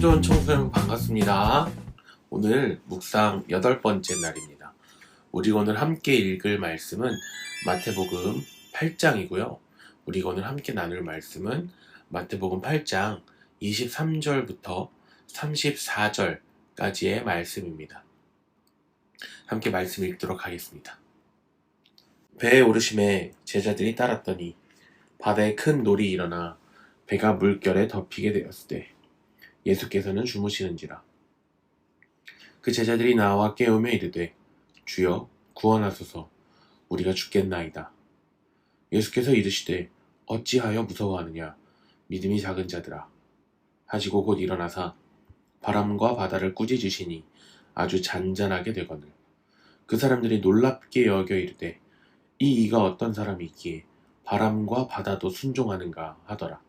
좋은 청소년 반갑습니다. 오늘 묵상 8번째 날입니다. 우리가 오늘 함께 읽을 말씀은 마태복음 8장이고요. 우리가 오늘 함께 나눌 말씀은 마태복음 8장 23절부터 34절까지의 말씀입니다. 함께 말씀 읽도록 하겠습니다. 배에 오르심에 제자들이 따랐더니 바다에 큰 놀이 일어나 배가 물결에 덮이게 되었을 때 예수께서는 주무시는지라. 그 제자들이 나와 깨우며 이르되 주여 구원하소서 우리가 죽겠나이다. 예수께서 이르시되 어찌하여 무서워하느냐 믿음이 작은 자들아 하시고 곧 일어나사 바람과 바다를 꾸짖으시니 아주 잔잔하게 되거늘 그 사람들이 놀랍게 여겨 이르되 이 이가 어떤 사람이기에 바람과 바다도 순종하는가 하더라.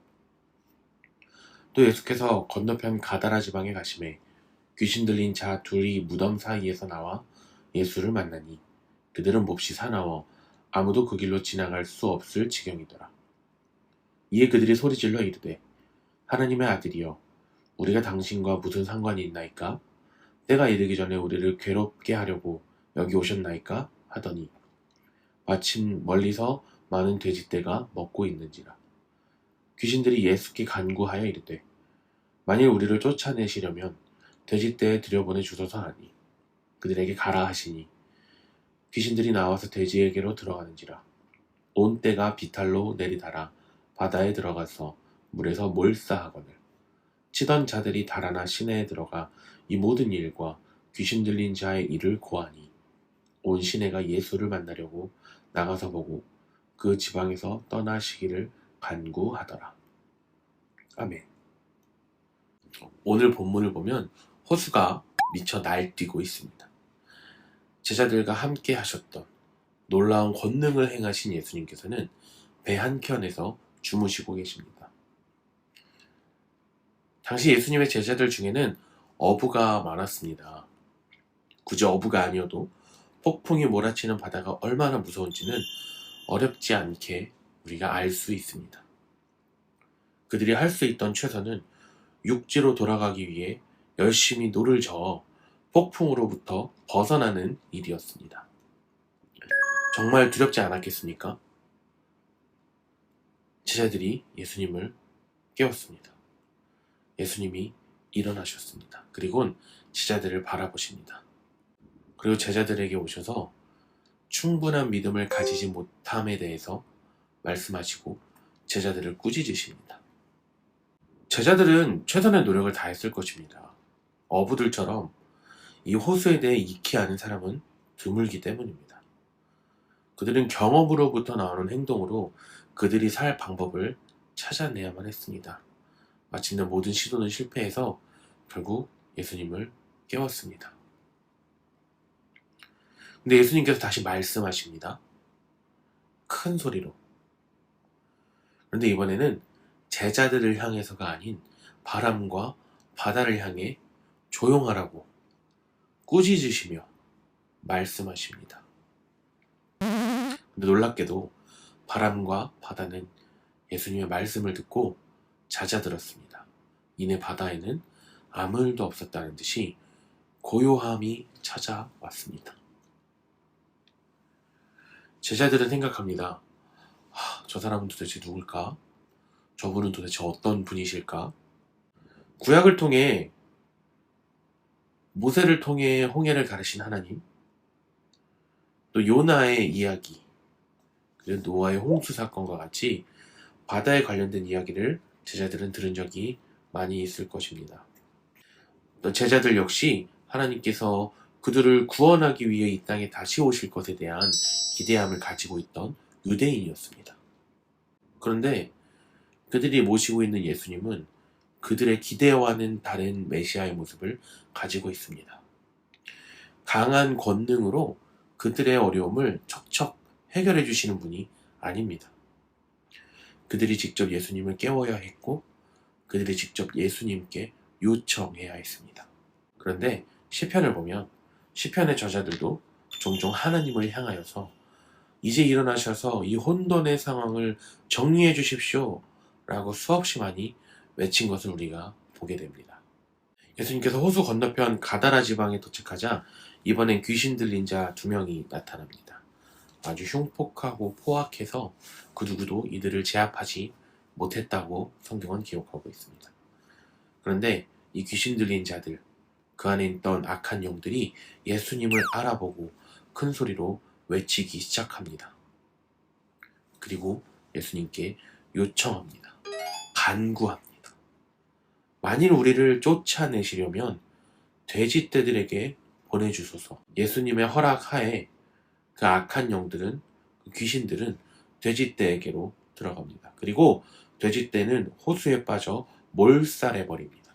또 예수께서 건너편 가다라 지방에 가심에 귀신 들린 자 둘이 무덤 사이에서 나와 예수를 만나니 그들은 몹시 사나워 아무도 그 길로 지나갈 수 없을 지경이더라. 이에 그들이 소리질러 이르되 하나님의 아들이여 우리가 당신과 무슨 상관이 있나이까? 때가 이르기 전에 우리를 괴롭게 하려고 여기 오셨나이까? 하더니 마침 멀리서 많은 돼지떼가 먹고 있는지라. 귀신들이 예수께 간구하여 이르되 만일 우리를 쫓아내시려면 돼지떼에 들여보내 주소서 하니 그들에게 가라 하시니 귀신들이 나와서 돼지에게로 들어가는지라. 온 떼가 비탈로 내리달아 바다에 들어가서 물에서 몰사하거늘 치던 자들이 달아나 시내에 들어가 이 모든 일과 귀신 들린 자의 일을 고하니 온 시내가 예수를 만나려고 나가서 보고 그 지방에서 떠나시기를 간구하더라. 아멘. 오늘 본문을 보면 호수가 미쳐 날뛰고 있습니다. 제자들과 함께 하셨던 놀라운 권능을 행하신 예수님께서는 배 한켠에서 주무시고 계십니다. 당시 예수님의 제자들 중에는 어부가 많았습니다. 굳이 어부가 아니어도 폭풍이 몰아치는 바다가 얼마나 무서운지는 어렵지 않게 우리가 알 수 있습니다. 그들이 할 수 있던 최선은 육지로 돌아가기 위해 열심히 노를 저어 폭풍으로부터 벗어나는 일이었습니다. 정말 두렵지 않았겠습니까? 제자들이 예수님을 깨웠습니다. 예수님이 일어나셨습니다. 그리고 제자들을 바라보십니다. 그리고 제자들에게 오셔서 충분한 믿음을 가지지 못함에 대해서 말씀하시고 제자들을 꾸짖으십니다. 제자들은 최선의 노력을 다했을 것입니다. 어부들처럼 이 호수에 대해 익히 아는 사람은 드물기 때문입니다. 그들은 경험으로부터 나오는 행동으로 그들이 살 방법을 찾아내야만 했습니다. 마침내 모든 시도는 실패해서 결국 예수님을 깨웠습니다. 근데 예수님께서 다시 말씀하십니다. 큰 소리로. 그런데 이번에는 제자들을 향해서가 아닌 바람과 바다를 향해 조용하라고 꾸짖으시며 말씀하십니다. 근데 놀랍게도 바람과 바다는 예수님의 말씀을 듣고 잦아들었습니다. 이내 바다에는 아무 일도 없었다는 듯이 고요함이 찾아왔습니다. 제자들은 생각합니다. 저 사람은 도대체 누굴까? 저분은 도대체 어떤 분이실까? 구약을 통해 모세를 통해 홍해를 가르신 하나님, 또 요나의 이야기, 그리고 노아의 홍수 사건과 같이 바다에 관련된 이야기를 제자들은 들은 적이 많이 있을 것입니다. 또 제자들 역시 하나님께서 그들을 구원하기 위해 이 땅에 다시 오실 것에 대한 기대함을 가지고 있던 유대인이었습니다. 그런데 그들이 모시고 있는 예수님은 그들의 기대와는 다른 메시아의 모습을 가지고 있습니다. 강한 권능으로 그들의 어려움을 척척 해결해 주시는 분이 아닙니다. 그들이 직접 예수님을 깨워야 했고 그들이 직접 예수님께 요청해야 했습니다. 그런데 시편을 보면 시편의 저자들도 종종 하나님을 향하여서 이제 일어나셔서 이 혼돈의 상황을 정리해 주십시오 라고 수없이 많이 외친 것을 우리가 보게 됩니다. 예수님께서 호수 건너편 가다라 지방에 도착하자 이번엔 귀신 들린 자 2명이 나타납니다. 아주 흉폭하고 포악해서 그 누구도 이들을 제압하지 못했다고 성경은 기록하고 있습니다. 그런데 이 귀신 들린 자들, 그 안에 있던 악한 영들이 예수님을 알아보고 큰 소리로 외치기 시작합니다. 그리고 예수님께 요청합니다. 간구합니다. 만일 우리를 쫓아내시려면 돼지떼들에게 보내주소서. 예수님의 허락하에 그 악한 영들은, 그 귀신들은 돼지떼에게로 들어갑니다. 그리고 돼지떼는 호수에 빠져 몰살해버립니다.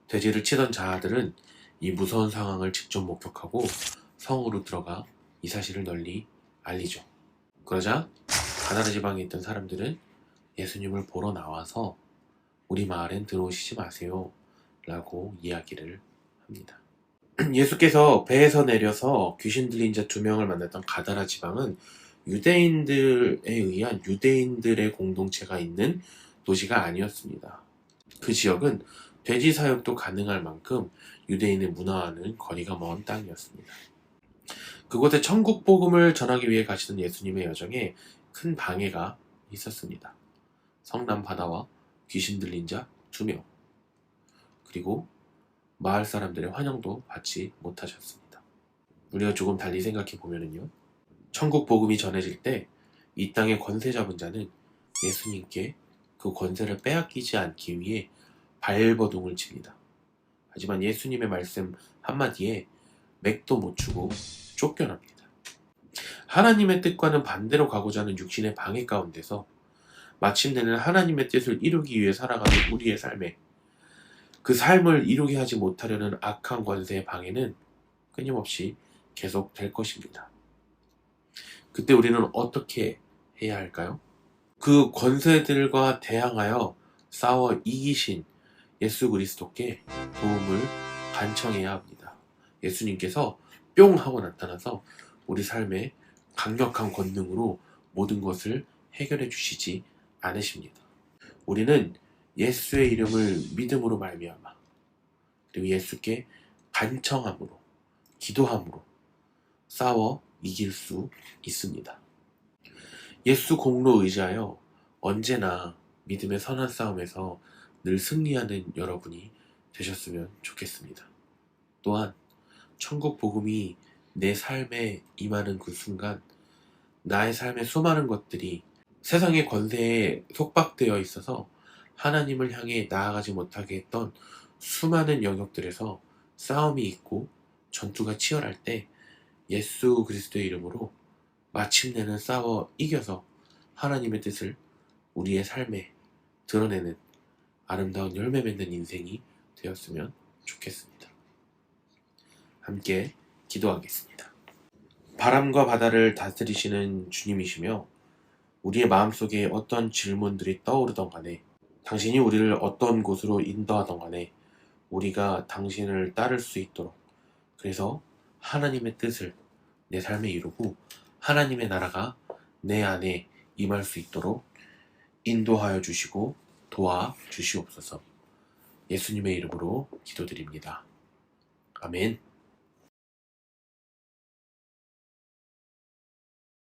돼지를 치던 자들은 이 무서운 상황을 직접 목격하고 성으로 들어가 이 사실을 널리 알리죠. 그러자 가나라 지방에 있던 사람들은 예수님을 보러 나와서 우리 마을엔 들어오시지 마세요 라고 이야기를 합니다. 예수께서 배에서 내려서 귀신 들린 자 2명을 만났던 가다라 지방은 유대인들에 의한 유대인들의 공동체가 있는 도시가 아니었습니다. 그 지역은 돼지 사육도 가능할 만큼 유대인의 문화와는 거리가 먼 땅이었습니다. 그곳에 천국 복음을 전하기 위해 가시던 예수님의 여정에 큰 방해가 있었습니다. 성남 바다와 귀신 들린 자 2명, 그리고 마을 사람들의 환영도 받지 못하셨습니다. 우리가 조금 달리 생각해 보면은요, 천국 복음이 전해질 때 이 땅의 권세 잡은 자는 예수님께 그 권세를 빼앗기지 않기 위해 발버둥을 칩니다. 하지만 예수님의 말씀 한마디에 맥도 못 추고 쫓겨납니다. 하나님의 뜻과는 반대로 가고자 하는 육신의 방해 가운데서 마침내는 하나님의 뜻을 이루기 위해 살아가는 우리의 삶에 그 삶을 이루게 하지 못하려는 악한 권세의 방해는 끊임없이 계속될 것입니다. 그때 우리는 어떻게 해야 할까요? 그 권세들과 대항하여 싸워 이기신 예수 그리스도께 도움을 간청해야 합니다. 예수님께서 뿅 하고 나타나서 우리 삶에 강력한 권능으로 모든 것을 해결해 주시지 않으십니다. 우리는 예수의 이름을 믿음으로 말미암아, 그리고 예수께 간청함으로, 기도함으로 싸워 이길 수 있습니다. 예수 공로 의지하여 언제나 믿음의 선한 싸움에서 늘 승리하는 여러분이 되셨으면 좋겠습니다. 또한 천국 복음이 내 삶에 임하는 그 순간 나의 삶의 수많은 것들이 세상의 권세에 속박되어 있어서 하나님을 향해 나아가지 못하게 했던 수많은 영역들에서 싸움이 있고 전투가 치열할 때 예수 그리스도의 이름으로 마침내는 싸워 이겨서 하나님의 뜻을 우리의 삶에 드러내는 아름다운 열매 맺는 인생이 되었으면 좋겠습니다. 함께 기도하겠습니다. 바람과 바다를 다스리시는 주님이시며 우리의 마음속에 어떤 질문들이 떠오르던 간에, 당신이 우리를 어떤 곳으로 인도하던 간에 우리가 당신을 따를 수 있도록, 그래서 하나님의 뜻을 내 삶에 이루고 하나님의 나라가 내 안에 임할 수 있도록 인도하여 주시고 도와 주시옵소서. 예수님의 이름으로 기도드립니다. 아멘.